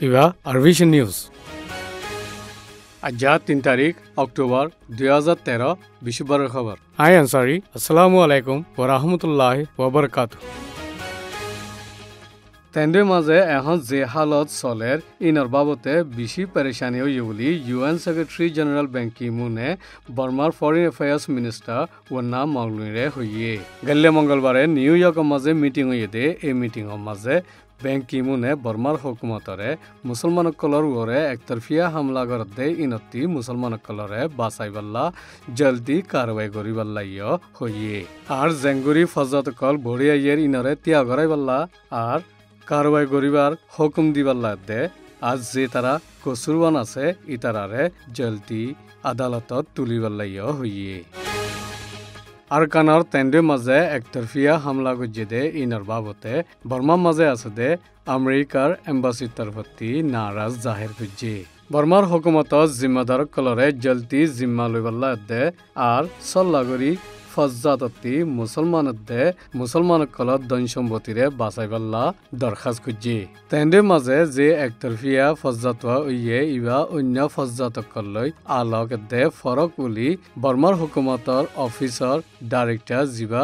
ইবা আরভিশন news আজ 3 তারিখ October 2013 বিশুবারের খবর আই আনসারি আসসালামু আলাইকুম ওয়া রাহমাতুল্লাহি ওয়া বারাকাতুহু তেন্ডের মাঝে এখন যে হালত চলের ইনর বাবতে বেশি পেরেশানি হয়ে বলি ইউএন সেক্রেটারি জেনারেল ব্যান কি মুনে বর্মার ফরেন অ্যাফেয়ার্স মিনিস্টার ওয়ান্না মংলুইরে হইয়ে গেলে মঙ্গলবারে নিউ ইয়র্কের মাঝে মিটিং হয়ে দে এই মিটিংয়ের মাঝে ব্যান কি মুনে বর্মার হুকুমতরে মুসলমানসকলৰ ওরে একতরফিয়া হামলা করতে ইনতি মুসলমানসকলরে বাঁচাইবাল্লা জলদি কারবাই করিবাল্লা ইয় হইয়ে আর জেঙ্গুরি ফজতকল বড়িয়াইয়ের ইনরে তিয়া গড়াইবাল্লা আর কারবাই করিবার হুকুম দিবাল্লা দে আজ যে তারা কসুরবান আছে ইতারারে জলদি আদালতত তুলিবাল্লাইয় হইয়ে আরকানার তেন্ডের মাঝে একতরফিয়া হামলা গজ্জে দে ইনার বাবতে বর্মার মাঝে আছে দে আমেরিকার এম্বাসির তরফতি নারাজ জাহির গজ্জে বর্মার হুকুমত জিম্মাদার কলরে জলদি জিম্মা লইবাল্লা দে আর সল্লাগরি ফজ্জাততি মুসলমান কলত ধন সম্পত্তিরে বাঁচাইবাল্লা দরখাস্ত করছে তেন্ডের মাঝে যে একতরফিয়া ফজ্জাতোয়া ইয়ে ইবা অন্য ফজ্জাতকলৈ আলোক দে ফরক বলি বর্মার হুকুমতর অফিসর ডাইরেক্টর জিবা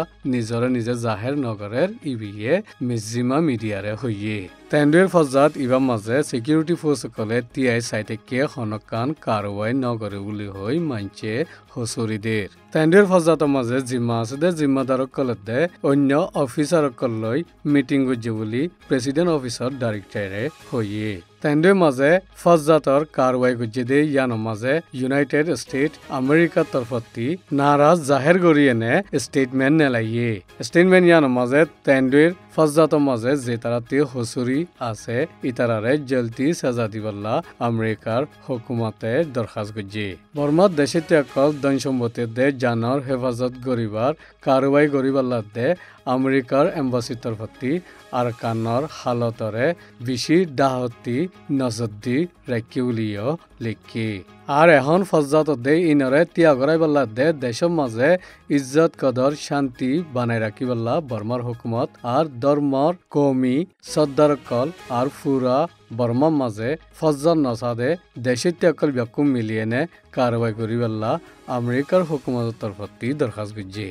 নিজে জাহের নগরের ইবিয়ে মিজিমা মিডিয়ারে হইয়ে তেন্ডের ফজ্জাত ইবা মাঝে সিকিউরিটি ফোর্সকলে টিআই সাইটেকে হনকান কারওয়াই নগরে বলি হই মানছে হসুরিদের তেন্ডের ফজ্জাতৰ মাঝে জিম্মা আছে দে জিম্মাদারসকলত দে অন্য অফিসারসকললৈ মিটিং গজ্জে বলি প্রেসিডেন্ট অফিসর ডাইরেক্টরে হইয়ে তেন্ডের মাঝে ফজ্জাতর কারওয়াই গজ্জে দে ইয়ানোর মাঝে ইউনাইটেড স্টেট আমেরিকার তরফতি নারাজ জাহের গরিয়েনে স্টেটমেন্ট নেলাইয়ে স্টেটমেন্ট ইয়ানোর মাঝে তেন্ডের ফজ্জাতৰ মাঝে যে তারাতে হসুরি আছে ইতারারে জলদি সাজা দিবাল্লা আমেরিকার হুকুমতে দরখাস্ত গজ্জে বর্মার দেশে ত্যাকল ধন সম্পত্তির দে জানর হেফাজত গরিবার কারওয়াই গরিবাল্লা দে আমেরিকার এম্বাসির তরফতি আরকানর হালতরে বেশি ডাহতি নজরদি রাখি উলিও লিখি আর এখন ফজ্জাত দে ইনরে তিয়া গড়াইবাল্লা দে দেশের মাঝে ইজ্জত কদর শান্তি বানাই রাখিবাল্লা বর্মার হুকুমত আর ধর্মর কৌমি সর্দারকল আর ফুরা বর্মার মাঝে ফজ্জাত নসাদে দেশে ত্যাকল ব্যাকুম মিলিয়েনে কারবাই করিবাল্লা আমেরিকার হুকুমতের তরফতি দরখাস্ত গজ্জে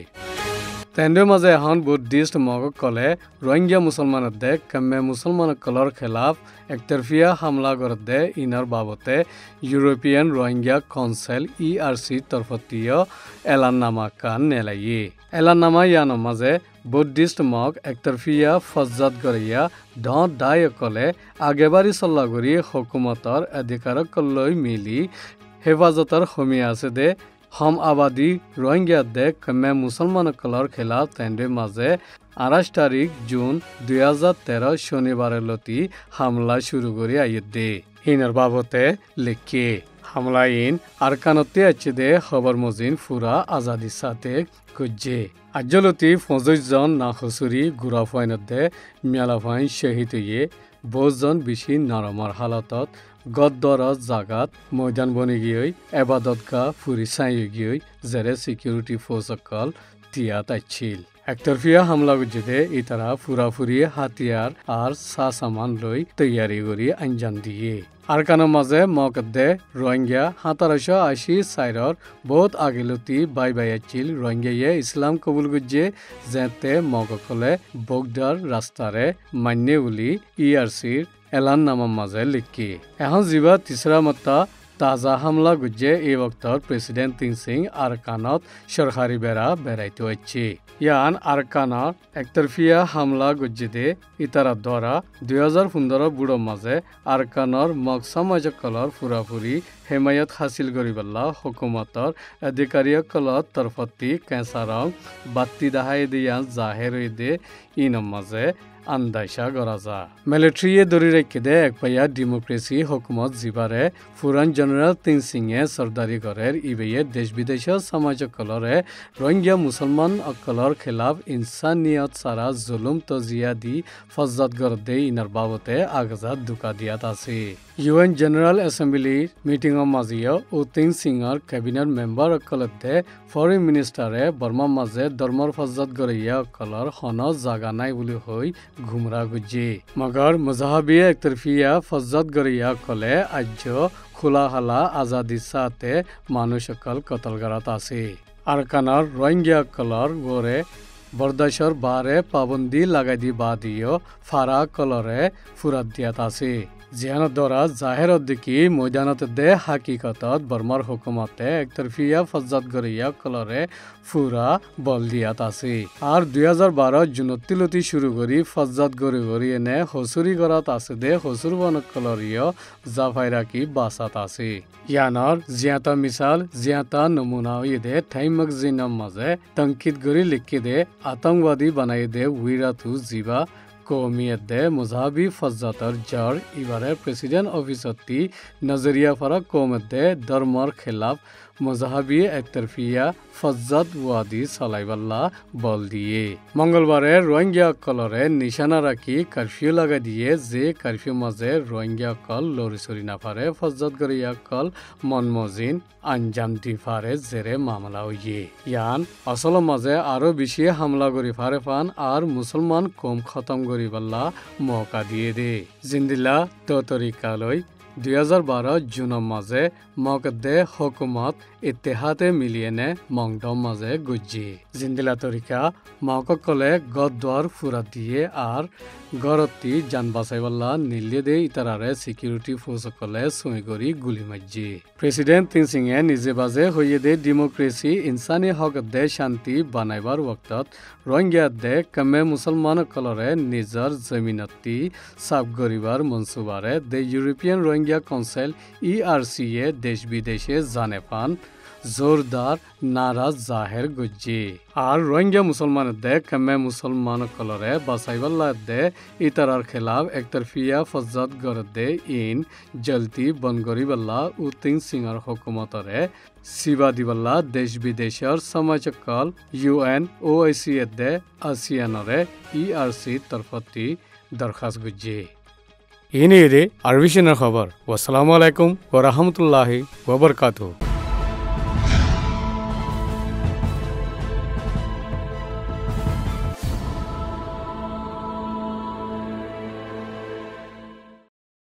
তেন্ডের মাঝে এখন বুদ্ধিস্ট মগকলে রোহিঙ্গা মুসলমানের দে কমে মুসলমানসকলৰ খেলাফ একতরফিয়া হামলা করে দে ইনার বাবতে ইউরোপিয়ান রোহিঙ্গা কাউন্সিল ইআরসি তরফতীয় এলাননামা কান নেলাইয়ে এলাননামা ইয়ানোর মাঝে বুদ্ধিস্ট মগ একতরফিয়া ফজ্জাত গড়িয়া দায়কলে আগেবারি চল্লাগুৰি হুকুমতৰ অধিকাৰকলৈ মিলি হেফাজতৰ হমিয়া আছে দে হম আবাদী ৰোহিঙ্গা দে কমে মুসলমানসকলৰ খেলাফ তেন্ডের মাঝে 28 তারিখ জুন 2013 শনিবারে লতি হামলা শুরু করে আইয়ে দে ইনার বাবতে লিখে হামলা ইন আরকানতে আছে দে খবর মজিন ফুরা আজাদি সাথে গজ্জে আজ্জলতি 25 জন নাখসুরি গুড়া ফাইনত দে মেলা ফাইন শহীদ হইয়ে 20 জন বেশি নরমার হালতত গদ্দরত জাগাত ময়দান বনি গিয়ে এবাদতগা ফুরি চাই গিয়ে জেরে সিকিউরিটি ফোর্সকল তিয়াত আছিল একতরফিয়া হামলা গজ্জে ইতারা ফুরাফুরি হাতিয়ার আর সা সামান লই তৈয়ারি করি আঞ্জাম দিয়ে আরকানোর মাঝে মকদ্দে রোহিঙ্গা 1780 সাইরর বহুত আগেলতি বাই আছিল রোহিঙ্গাইয়ে ইসলাম কবুল গজ্জে যেতে মগকলে বগদার রাস্তারে মান্যে উলি ইআরসির এলান নামার মাঝে লিখি এখন জিবা তিসরা মত্তা তাজা হামলা গুজ্জে এই বক্তর প্রেসিডেন্ট তিন সিং আরকানত সরকারি বেড়াইতে হচ্ছে ইয়ান আরকানত একতরফিয়া হামলা গুজ্জে দে ইতারা দ্বারা 2015 বুড়োর মাঝে আরকানর মগ সমাজকলর ফুরাফুরি হেমায়ত হাসিল করিবাল্লা হুকুমতর অধিকাৰীসকলৰ তরফতি কেঁচারং বাত্তি দাহাই দিয়ান জাহের দে ইনর মাঝে আন্দাইশা করা যা মিলিটারিয়ে ধরে রেখে দে এক পাইয়া ডেমোক্রেসি হুকুমত জিবারে ফুরান জেনারেল তিন সিংয়ে সর্দারি করের ইবেয়ে দেশ বিদেশের সমাজসকলরে রোহিঙ্গা মুসলমান অকলর খেলাফ ইনসানিয়ত সারা জুলুম তজিয়া দি ফজ্জাত গড় দে ইনার বাবতে আগাজাত দুকা দিয়াত আছে ইউএন জেনারেল এসেম্বলির মিটিংৰ মাজিও ও তিন সিংৰ ক্যাবিনেট মেম্বার অকলতে ফরেন মিনিস্টারে বর্মার মাঝে ধর্মর ফজ্জাত গড়িয়া অকলর হন জাগা নাই বুলি হৈ ঘুমরা গুজি মগর মজাহাবি একতরফিয়া ফজ্জত গরিয়া কলে আজ্য খোলা হালা আজাদি সাথে মানুষ সকল কতলগারাত আছে আরকানার রোহিঙ্গা কলর গোরে বরদাসর বারে পাবন্দি লাগাই দি বাদিও ফারা কলরে ফুরাত দিয়াত আছে জিয়ানত দরা জাহের দিকি ময়দানত দে হাকিকতত বর্মার হুকুমতে একতরফিয়া ফজ্জত গরিয়া কলরে ফুরা বল দিয়াত আছে আর 2012 জুনতিলতি শুরু করি ফজ্জত গরি এনে হসুরি গরাত আছে দে হসুর বন কলরিয় জাফাইরাকি বাসাত আছে ইয়ানর জিয়াতা মিসাল জিয়াতা নমুনা ইদে থাইমক জিনাম মাঝে তঙ্কিত গরি লিখি দে আতঙ্কবাদী বানাই দে উইরাতু জিবা কৌমিয়ত দে মুজাহাবি ফজ্জাতর জর ইবারে প্রেসিডেন্ট অফিসতি নজরিয়া ফারা কৌমত দে ধর্মর খেলাফ মুজাহাবি একতরফিয়া ফজ্জাত ওয়াদি সালাইবাল্লা বল দিয়ে মঙ্গলবারে রোহিঙ্গা কলরে নিশানা রাখি কারফিউ লাগাই দিয়ে যে কারফিউ মাঝে রোহিঙ্গা কল লরি সরি না পারে ফজ্জাত গরিয়া কল মনমজিন আঞ্জাম দি ফারে জেরে মামলা হইয়ে ইয়ান আসল মাঝে আরো বেশি হামলা করি ফারে ফান আর মুসলমান কম খতম করি বাল্লা মৌকা দিয়ে দে জিন্দিলা তো তরিকালৈ 2012 জুনৰ মাঝে মকদে হুকুমত ইতিহাতে মিলিয়েনে মংডম মাঝে গুজি জিন্দিলা তরিকা মককলে গদ্দার ফুরা দিয়ে আর গরতি জান বাঁচাইবাল্লা নিলিয়ে দে ইতারারে সিকিউরিটি ফোর্সকলে সুই করি গুলি মাজি প্রেসিডেন্ট তিন সিংয়ে নিজে বাজে হইয়ে দে ডেমোক্রেসি ইনসানি হক দে শান্তি বানাইবার ওক্তত রোহিঙ্গা দে কমে মুসলমান কলরে নিজর জমিনতি সাফ গরিবার মনসুবারে দে ইউরোপিয়ান রোহিঙ্গা কাউন্সিল ERC এ দেশ বিদেশে জানে পান জোরদার নারাজ জাহের গুজি আর রোহিঙ্গা মুসলমান দে কমে মুসলমান কলরে বাসাইবাল্লা দে ইতারার খেলাফ একতরফিয়া ফজ্জত গর দে ইন জলতি বনগরিবাল্লা উতিং সিংহর হুকুমতরে সিবা দিবাল্লা দেশ বিদেশের সমাজকল UN OIC দে আসিয়ানরে ERC তরফতি দরখাস্ত গুজি ইনি রে আরবিশনের খবর ওয়াসসালামু আলাইকুম ওয়া রাহমাতুল্লাহি ওয়া বারাকাতুহু।